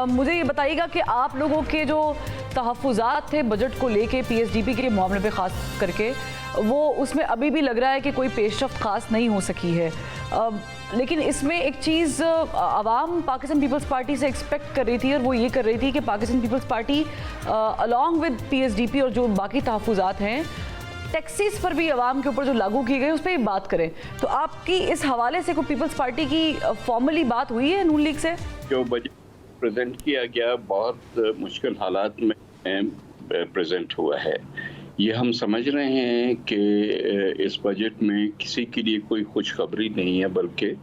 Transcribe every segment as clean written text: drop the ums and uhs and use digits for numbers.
मुझे ये बताइएगा कि आप लोगों के जो तहफ़्फ़ुज़ात थे बजट को लेके PSDP के मामले पे ख़ास करके, वो उसमें अभी भी लग रहा है कि कोई पेशरफ्त ख़ास नहीं हो सकी है। लेकिन इसमें एक चीज़ आवाम पाकिस्तान पीपल्स पार्टी से एक्सपेक्ट कर रही थी, और वो ये कर रही थी कि Pakistan People's Party along with PSDP और जो बाकी तहफ़्फ़ुज़ात हैं, टैक्सीज पर भी आवाम के ऊपर जो लागू किए गए उस पर भी बात करें। तो आपकी इस हवाले से कोई पीपल्स पार्टी की फॉर्मली बात हुई है नून लीग से? जो बजट प्रेजेंट किया गया बहुत मुश्किल हालात में प्रेजेंट हुआ है। ये हम समझ रहे हैं कि इस बजट में किसी के लिए कोई खुशखबरी नहीं है, बल्कि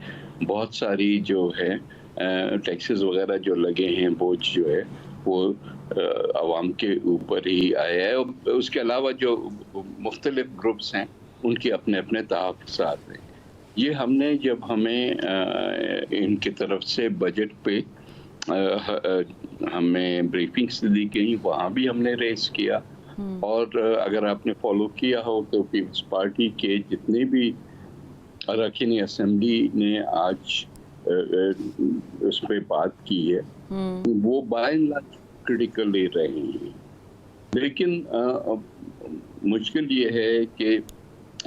बहुत सारी जो है टैक्सेस वगैरह जो लगे हैं, बोझ जो है वो आवाम के ऊपर ही आया है। उसके अलावा जो मुख्तलिफ ग्रुप्स हैं उनके अपने अपने तहफ़्फ़ुज़ात हैं। ये हमने जब हमें इनकी तरफ से बजट पे हमें ब्रीफिंग्स दी गई, वहाँ भी हमने रेस किया। और अगर आपने फॉलो किया हो तो पीपल्स पार्टी के जितने भी अरकान असेंबली ने आज उस पर बात की है, वो बाय एंड लार्ज क्रिटिकल ले रहे हैं। लेकिन मुश्किल ये है कि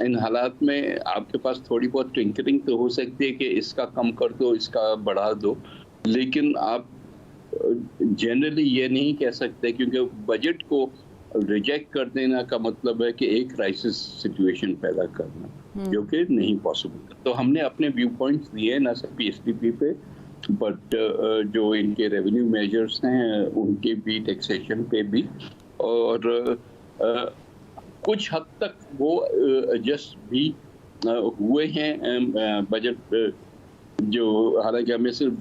इन हालात में आपके पास थोड़ी बहुत टिंकरिंग तो हो सकती है कि इसका कम कर दो, इसका बढ़ा दो, लेकिन आप जनरली ये नहीं कह सकते, क्योंकि बजट को रिजेक्ट कर देना का मतलब है कि एक क्राइसिस सिचुएशन पैदा करना, जो कि नहीं पॉसिबल। तो हमने अपने व्यू पॉइंट्स दिए ना सिर्फ PSDP पे, बट जो इनके रेवेन्यू मेजर्स हैं उनके भी, टैक्सेशन पे भी, और कुछ हद तक वो एडजस्ट भी हुए हैं बजट जो, हालांकि हमें सिर्फ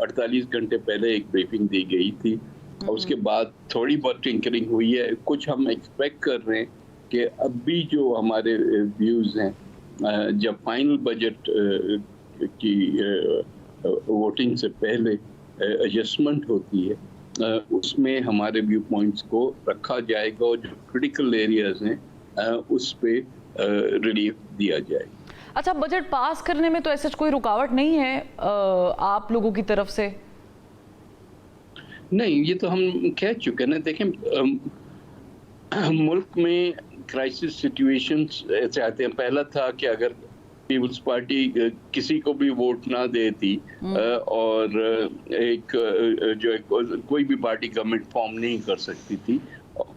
48 घंटे पहले एक ब्रीफिंग दी गई थी और उसके बाद थोड़ी बहुत टिंकरिंग हुई है। कुछ हम एक्सपेक्ट कर रहे हैं कि अब भी जो हमारे व्यूज़ हैं, जब फाइनल बजट की वोटिंग से पहले एडजस्टमेंट होती है, उसमें हमारे व्यू पॉइंट्स को रखा जाएगा और जो क्रिटिकल एरियाज हैं उस पे रिलीफ दिया जाएगा। अच्छा, बजट पास करने में तो ऐसा कोई रुकावट नहीं है आप लोगों की तरफ से? नहीं, ये तो हम कह चुके ना। देखें, मुल्क में क्राइसिस सिचुएशंस ऐसे आते हैं। पहला था कि अगर पीपल्स पार्टी किसी को भी वोट ना देती और कोई भी पार्टी गवर्नमेंट फॉर्म नहीं कर सकती थी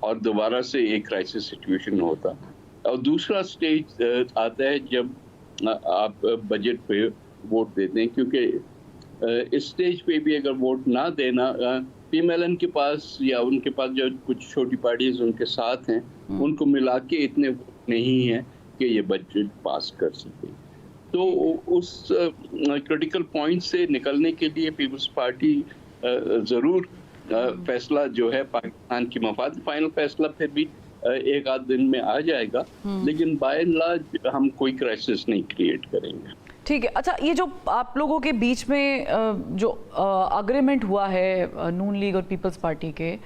और दोबारा से एक क्राइसिस सिचुएशन होता। और दूसरा स्टेज आता है जब आप बजट पे वोट देते हैं, क्योंकि इस स्टेज पे भी अगर वोट ना देना, PMLN के पास या उनके पास जो कुछ छोटी पार्टीज उनके साथ हैं, उनको मिला के इतने वोट नहीं है कि ये बजट पास कर सके। तो उस क्रिटिकल पॉइंट से निकलने के लिए पीपल्स पार्टी ज़रूर फैसला जो है पाकिस्तान की मफाद, फाइनल फैसला फिर भी एक आध दिन में आ जाएगा, लेकिन बाय एंड लार्ज हम कोई क्राइसिस नहीं क्रिएट करेंगे। ठीक है। अच्छा, ये जो आप लोगों के बीच में जो अग्रीमेंट हुआ है नून लीग और पीपल्स पार्टी के,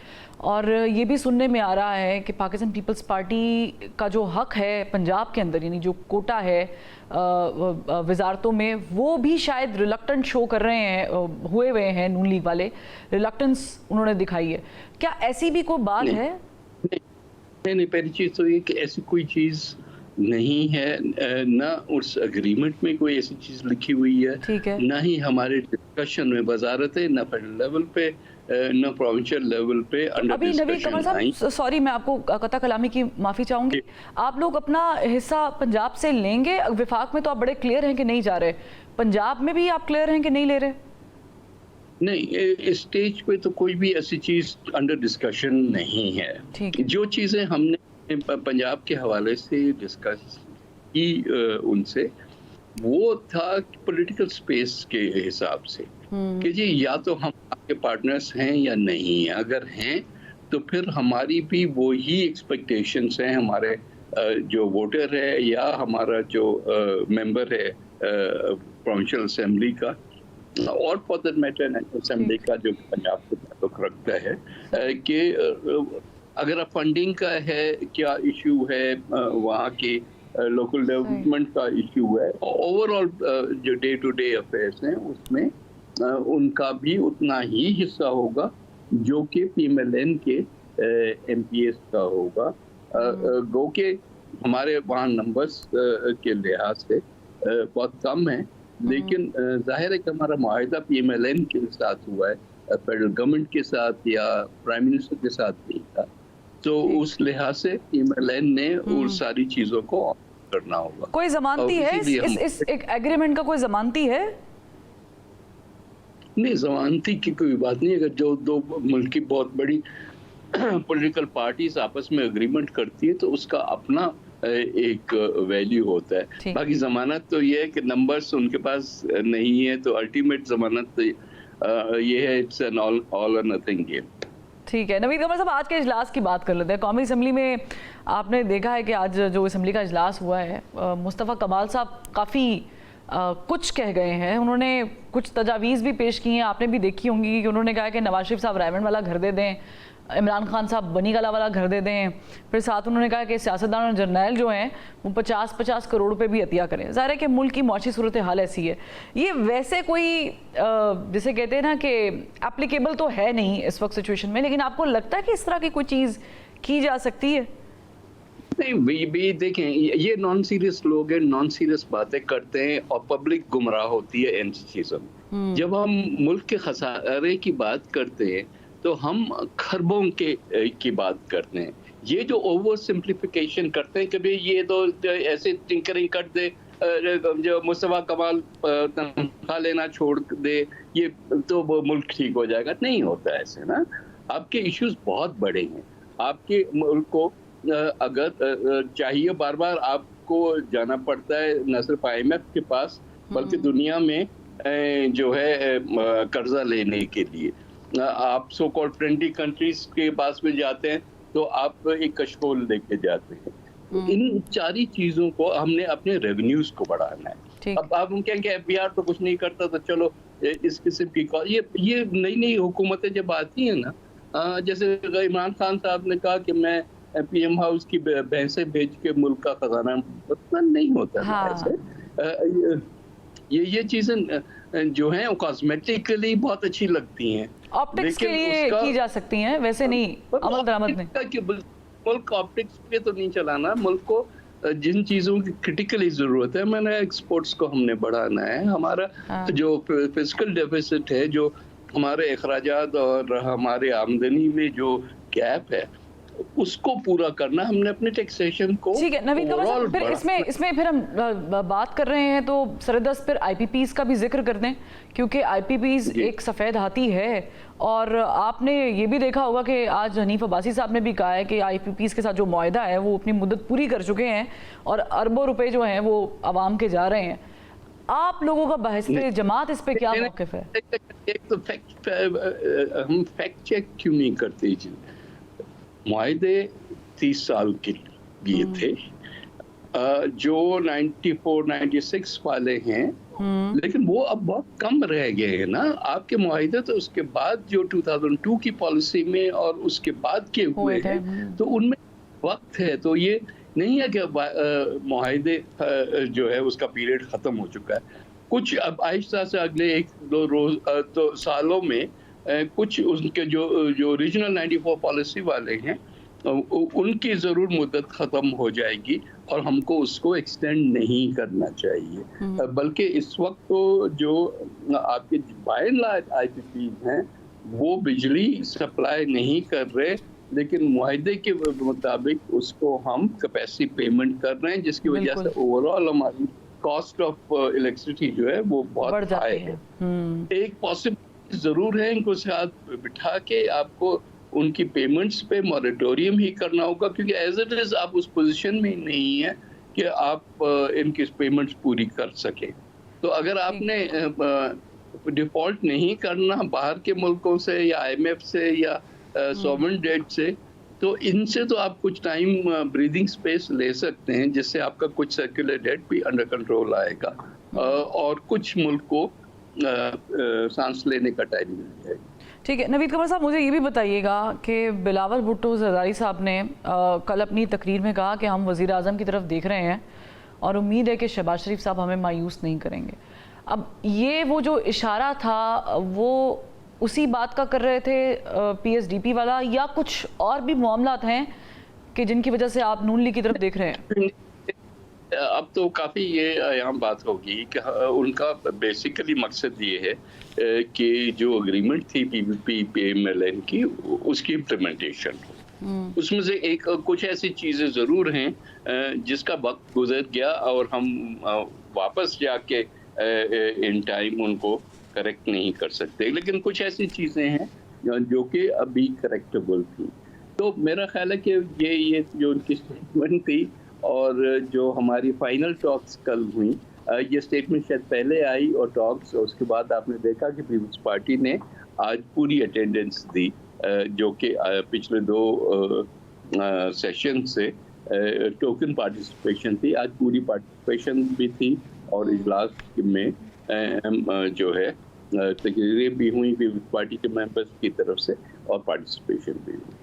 और ये भी सुनने में आ रहा है कि पाकिस्तान पीपल्स पार्टी का जो हक है पंजाब के अंदर, यानी जो कोटा है वजारतों में, वो भी शायद रिलक्टेंट शो कर रहे हैं, हुए हैं नून लीग वाले, रिलक्टेंस उन्होंने दिखाई है। क्या ऐसी भी कोई बात है? नहीं, पहली चीज़ तो ये कि ऐसी कोई चीज़ नहीं है, ना उस एग्रीमेंट में कोई ऐसी चीज़ लिखी हुई है, ना ही हमारे डिस्कशन में वजारत है, ना फेडरल लेवल पे, ना प्रोविंशियल लेवल पे अंडर अभी नवी कमल साहब, सॉरी मैं आपको कता कलामी की माफ़ी चाहूँगी, आप लोग अपना हिस्सा पंजाब से लेंगे? विफाक में तो आप बड़े क्लियर हैं कि नहीं जा रहे, पंजाब में भी आप क्लियर हैं कि नहीं ले रहे? नहीं, इस स्टेज पे तो कोई भी ऐसी चीज़ अंडर डिस्कशन नहीं है। जो चीज़ें हमने पंजाब के हवाले से डिस्कस की उनसे, वो था पॉलिटिकल स्पेस के हिसाब से कि जी या तो हम आपके पार्टनर्स हैं या नहीं हैं। अगर हैं तो फिर हमारी भी वही एक्सपेक्टेशंस हैं, हमारे जो वोटर है या हमारा जो मेंबर है प्रोविंशियल असेंबली का, और for that matter national assembly का जो पंजाब से ताल्लुक रखता है, कि अगर फंडिंग का है, क्या इशू है, वहाँ के लोकल डेवलपमेंट का इशू है, ओवरऑल जो डे टू डे अफेयर्स हैं उसमें उनका भी उतना ही हिस्सा होगा जो कि PMLN के MPs का होगा। गो के हमारे वहाँ नंबर्स के लिहाज से बहुत कम है, लेकिन जाहिर है कि हमारा मुआहिदा PMLN के साथ हुआ है, फेडरल गवर्नमेंट के साथ या प्राइम मिनिस्टर के साथ नहीं था, तो उस लिहाज से PMLN ने उन सारी चीज़ों को करना होगा। कोई जमानती है इस एक एग्रीमेंट का? कोई जमानती है? नहीं, जमानती की कोई बात नहीं। अगर जो दो मुल्क की बहुत बड़ी पॉलिटिकल पार्टीज आपस में एग्रीमेंट करती है तो उसका अपना एक वैल्यू होता है। बाकी जमानत तो ये है कि नंबर्स उनके पास नहीं है, तो अल्टीमेट जमानत तो ये है, इट्स एन ऑल और नथिंग गेम। ठीक है नवीद कमर साहब, आज के इजलास की बात कर लेते हैं। कौमी असम्बली में आपने देखा है कि आज जो असम्बली का इजलास हुआ है, मुस्तफ़ा कमाल साहब काफ़ी कुछ कह गए हैं। उन्होंने कुछ तजावीज़ भी पेश की हैं, आपने भी देखी होंगी कि उन्होंने कहा कि नवाज शरीफ साहब रायमंड वाला घर दे दें, इमरान खान साहब बनी गला वाला घर दे दें। फिर साथ उन्होंने कहा कि सियासतदान और जर्नैल जो हैं वो 50-50 करोड़ रुपए भी अतिया करें। ज़ाहिर है कि मुल्क की मौशी सूरत हाल ऐसी है। ये वैसे कोई जिसे कहते हैं ना कि एप्लीकेबल तो है नहीं इस वक्त सिचुएशन में, लेकिन आपको लगता है कि इस तरह की कोई चीज़ की जा सकती है? नहीं, भी देखें, ये नॉन सीरियस लोग हैं, नॉन सीरियस बातें करते हैं और पब्लिक गुमराह होती है इन चीज़ों में। जब हम मुल्क के खसारे की बात करते हैं तो हम खरबों की बात करते हैं। ये जो ओवर सिंप्लीफिकेशन करते हैं कि भाई ये तो ऐसे टिंकरिंग कर दे, जो मुस्तफ़ा कमाल तनख्वाह लेना छोड़ दे, ये तो वो मुल्क ठीक हो जाएगा। नहीं होता ऐसे ना। आपके इश्यूज बहुत बड़े हैं। आपके मुल्क को अगर चाहिए, बार बार आपको जाना पड़ता है न सिर्फ IMF के पास बल्कि दुनिया में जो है कर्जा लेने के लिए। आप सो कॉल्ड फ्रेंडली कंट्रीज के पास में जाते हैं तो आप एक कशकोल लेके जाते हैं। इन सारी चीजों को हमने अपने रेवेन्यूज को बढ़ाना है। अब आप हम कहेंगे FBR तो कुछ नहीं करता, तो चलो इस किस्म की ये नई नई हुकूमतें जब आती हैं ना, जैसे इमरान खान साहब ने कहा कि मैं PM हाउस की भैंसें बेच के मुल्क का खजाना, उतना नहीं होता है ऐसे। ये चीजें जो हैं वो कॉस्मेटिकली बहुत अच्छी लगती हैं, ऑप्टिक्स के लिए की जा सकती हैं, वैसे नहीं अमल दरामद में। मुल्क ऑप्टिक्स पे तो नहीं चलाना। मुल्क को जिन चीजों की क्रिटिकली जरूरत है, मैंने एक्सपोर्ट्स को हमने बढ़ाना है। हमारा जो फिस्कल डेफिसिट है, जो हमारे अखराजात और हमारे आमदनी में जो गैप है, उसको पूरा करना। हमने अपने टैक्सेशन को, ठीक है नवीद कमर साहब, फिर इसमें फिर हम बात कर रहे हैं तो सरदस्त फिर IPPs का भी जिक्र कर दें, क्योंकि IPPs एक सफ़ेद हाथी है। और आपने ये भी देखा होगा कि आज हनीफ अब्बासी साहब ने भी कहा है कि IPPs के साथ जो मुआहिदा है वो अपनी मुद्दत पूरी कर चुके हैं और अरबों रुपए जो हैं वो आवाम के जा रहे हैं। आप लोगों का बहसते जमात इस पे क्या मौक़िफ़ है? एक तो हम फैक्ट चेक क्यों नहीं करते? मुआहिदे 30 साल के लिए थे, जो 94-96 वाले हैं, लेकिन वो अब बहुत कम रह गए हैं ना। आपके मुआहिदे तो उसके बाद जो 2002 की पॉलिसी में और उसके बाद के हुए हैं, तो उनमें वक्त है। तो ये नहीं है कि मुआहिदे जो है उसका पीरियड खत्म हो चुका है। कुछ अब आहिस्ता से अगले 1-2 रोज तो सालों में कुछ उनके जो रीजनल 94 पॉलिसी वाले हैं, उनकी ज़रूर मुद्दत ख़त्म हो जाएगी और हमको उसको एक्सटेंड नहीं करना चाहिए। बल्कि इस वक्त तो जो आपके बाय एंड लार्ज IPPs हैं वो बिजली सप्लाई नहीं कर रहे, लेकिन मुआहिदे के मुताबिक उसको हम कैपेसिटी पेमेंट कर रहे हैं, जिसकी वजह से ओवरऑल हमारी कॉस्ट ऑफ इलेक्ट्रिसिटी जो है वो बहुत हाई है। एक पॉसिबल जरूर है, इनको साथ बिठा के आपको उनकी पेमेंट्स पे मॉरेटोरियम ही करना होगा, क्योंकि एज इट इज आप उस पोजीशन में नहीं है कि आप इनकी पेमेंट्स पूरी कर सकें। तो अगर आपने डिफॉल्ट नहीं करना बाहर के मुल्कों से या IMF से या सॉवरेन डेट से, तो इनसे तो आप कुछ टाइम ब्रीदिंग स्पेस ले सकते हैं, जिससे आपका कुछ सर्कुलर डेट भी अंडर कंट्रोल आएगा और कुछ मुल्क को सांस लेने का टाइम मिल जाएगा। ठीक है नवीद कमर साहब, मुझे ये भी बताइएगा कि बिलावल भुट्टो जरदारी साहब ने कल अपनी तकरीर में कहा कि हम वज़ीर आज़म की तरफ देख रहे हैं और उम्मीद है कि शहबाज शरीफ साहब हमें मायूस नहीं करेंगे। اب یہ وہ جو اشارہ تھا وہ اسی بات کا کر رہے تھے پی ایس ڈی پی والا, یا کچھ اور بھی معاملات ہیں کہ جن کی وجہ سے آپ نون لیگ کی طرف دیکھ رہے ہیں؟ اب تو کافی یہ عام بات ہوگی کہ ان کا بیسیکلی مقصد یہ ہے کہ جو اگریمنٹ تھی پی پی پی پی ایم ایل این کی, اس کی امپلیمنٹیشن ہو. اس میں سے ایک کچھ ایسی چیزیں ضرور ہیں جس کا وقت گزر گیا اور ہم واپس جا کے ان ٹائم ان کو کریکٹ نہیں کر سکتے, لیکن کچھ ایسی چیزیں ہیں جو کہ ابھی کریکٹیبل تھی. تو میرا خیال ہے کہ یہ جو ان کی اسٹیٹمنٹ تھی اور جو ہماری فائنل ٹاکس کل ہوئی, یہ اسٹیٹمنٹ شاید پہلے آئی اور ٹاکس, اس کے بعد آپ نے دیکھا کہ پیپلز پارٹی نے آج پوری اٹینڈنس دی, جو کہ پچھلے 2 سیشن سے ٹوکن پارٹیسپیشن تھی, آج پوری پارٹیسپیشن بھی تھی اور اجلاس میں جو ہے تقریریں بھی ہوئی پیپلز پارٹی کے ممبرس کی طرف سے اور پارٹیسپیشن بھی ہوئی.